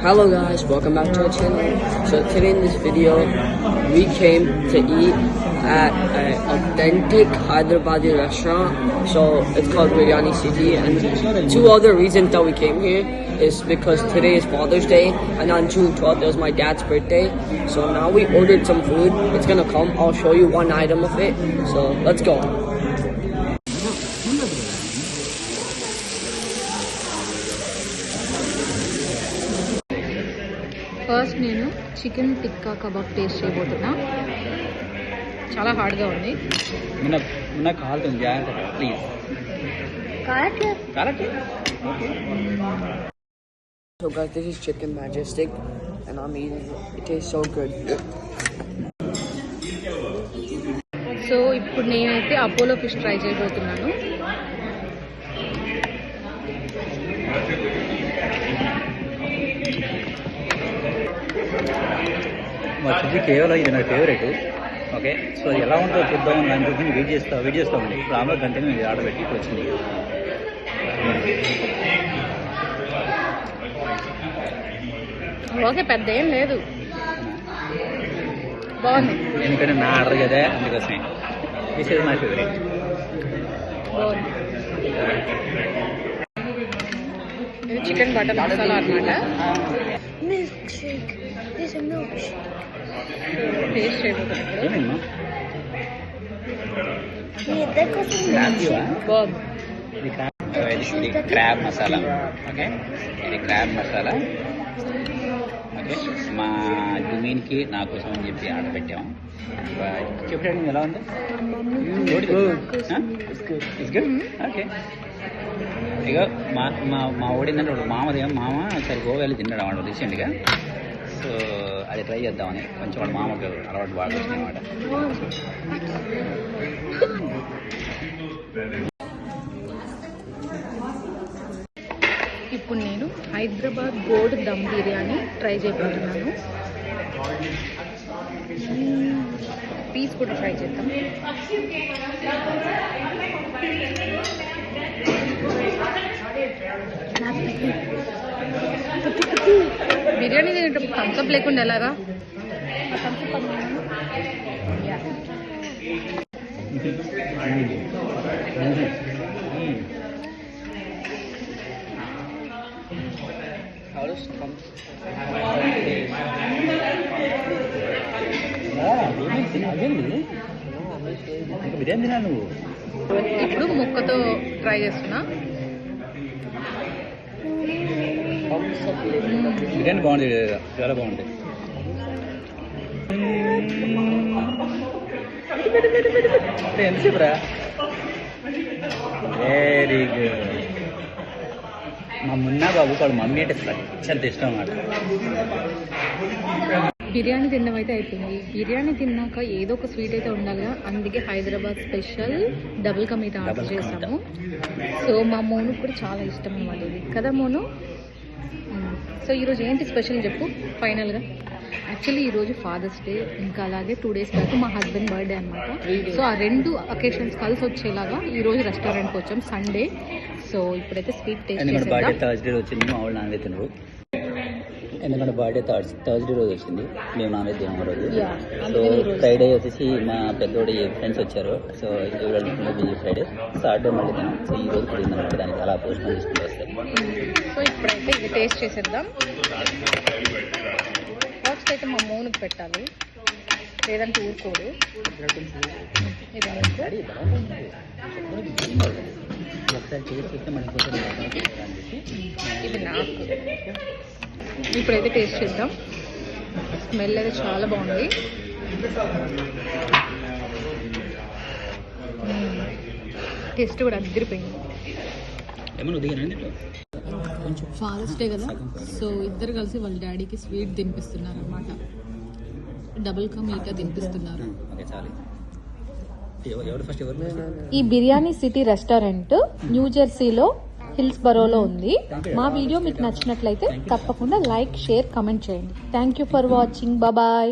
Hello guys, welcome back to our channel. So today in this video, we came to eat at an authentic Hyderabadi restaurant. So it's called Biryani City, and two other reasons that we came here is because today is Father's Day and on June 12th it was my dad's birthday. So now we ordered some food. It's gonna come. I'll show you one item of it. So let's go. First నేను chicken tikka kebab taste చేయబోతున్నా. చాలా హార్డ్గా ఉంది. So guys, this is Chicken Majestic and I'm eating it. It tastes so good. So ఇప్పుడు నేనైతే Apollo fish try చేయబోతున్నాను. మా సుజీ కేవలం ఇది నా ఫేవరెట్. ఓకే, సో అది ఎలా ఉంటుందో చూద్దామని దాని గురించి వెయిట్ చేస్తామండి. ఇప్పుడు ఆమె గంట మేము ఆర్డర్ పెట్టి ఇప్పుడు వచ్చింది. ఓకే, పెద్ద ఏం లేదు, బాగుంది. ఎందుకంటే నా ఆర్డర్ కదా, అందుకోసమే. This is my favourite. బాగుంది. ఇది చికెన్ బటర్ మసాలా అన్నమాట. టేస్ట్ చేయబోతున్నాను. ఇది క్రాబ్ మసాలా. ఓకే, ఇది క్రాబ్ మసాలా. ఓకే, మా జుమీన్కి నా కోసం అని చెప్పి ఆర్డర్ పెట్టాము. చెప్పండి ఎలా ఉంది? ఓకే, ఇక మా ఓడిందంటే ఒక మామ సరే గోవా వెళ్ళి తిన్నాడు అన్నమాట రీసెంట్గా. సో అది ట్రై చేద్దామని కొంచెం వాళ్ళ మామకు అలవాటు బాగా వచ్చింది అన్నమాట. ఇప్పుడు నేను హైదరాబాద్ గోల్డ్ దమ్ బిర్యానీ ట్రై చేయబోతున్నాను. పీస్ కూడా ట్రై చేద్దాం. బిర్యానీ తినేటప్పుడు థమ్స్అప్ లేకుండా ఎలాగా? బిర్యానీ తినా నువ్వు? ఇప్పుడు ముక్కతో ట్రై చేస్తున్నా. బిర్యానీ బాగుంది, చాలా బాగుంది. ఎంతసేపు రా? Very good. మా మున్నా బాబు వాడు మమ్మీ అంటే చాలా ఇష్టం అన్నమాట. బిర్యానీ తినడం అయితే అయిపోయింది. బిర్యానీ తిన్నాక ఏదో ఒక స్వీట్ అయితే ఉండాలి కదా, అందుకే Hyderabad special double ka meetha order చేసాము. సో మా మోను కూడా చాలా ఇష్టం అన్నమాట ఇది కదా మోను. సో ఈరోజు ఏంటి స్పెషల్ చెప్పు ఫైనల్గా. యాక్చువల్లీ ఈరోజు ఫాదర్స్ డే, ఇంకా అలాగే 2 days బ్యాక్ మా హస్బెండ్ బర్త్డే అనమాట. సో ఆ 2 అకేషన్స్ కలిసి వచ్చేలాగా ఈరోజు రెస్టారెంట్కి వచ్చాం సండే. సో ఇప్పుడైతే స్వీట్ టేస్ట్ చేసేద్దాం. బర్త్డే థర్స్డే వచ్చింది, మా వాళ్ళు నాన్ వెజ్ తినరు. ఎందుకంటే బర్త్డే థర్స్డే రోజు వచ్చింది, మేము నాన్ వెజ్ తినము రోజు. సో ఫ్రైడే వచ్చేసి మా పెద్దోడి ఫ్రెండ్స్ వచ్చారు. సో బిజీ ఫ్రైడే, సాటర్డే మళ్ళీ తినాం. సో ఈ రోజు కూడా తిన్నాం, దానికి అలా పోస్ట్ పోన్ చేసుకుంటూ వస్తాయి. సో ఇప్పుడైతే ఇది టేస్ట్ చేసేద్దాం. ఫస్ట్ అయితే మా మోనుకి పెట్టాలి, లేదంటే ఊరుకోడు. ఇది నాకు. ఇప్పుడైతే టేస్ట్ చేద్దాం. స్మెల్ అయితే చాలా బాగుంది. టేస్ట్ కూడా అదిరిపోయింది. ఫాదర్స్ డే కదా, సో ఇద్దరు కలిసి వాళ్ళ డాడీకి స్వీట్ తినిపిస్తున్నారు అన్నమాట. డబుల్ కా మీఠా తినిపిస్తున్నారు. ఈ బిర్యానీ సిటీ రెస్టారెంట్ న్యూ జెర్సీలో హిల్స్ బరోలో ఉంది. మా వీడియో మీకు నచ్చినట్లయితే తప్పకుండా లైక్, షేర్, కమెంట్ చేయండి. Thank you for watching. Bye.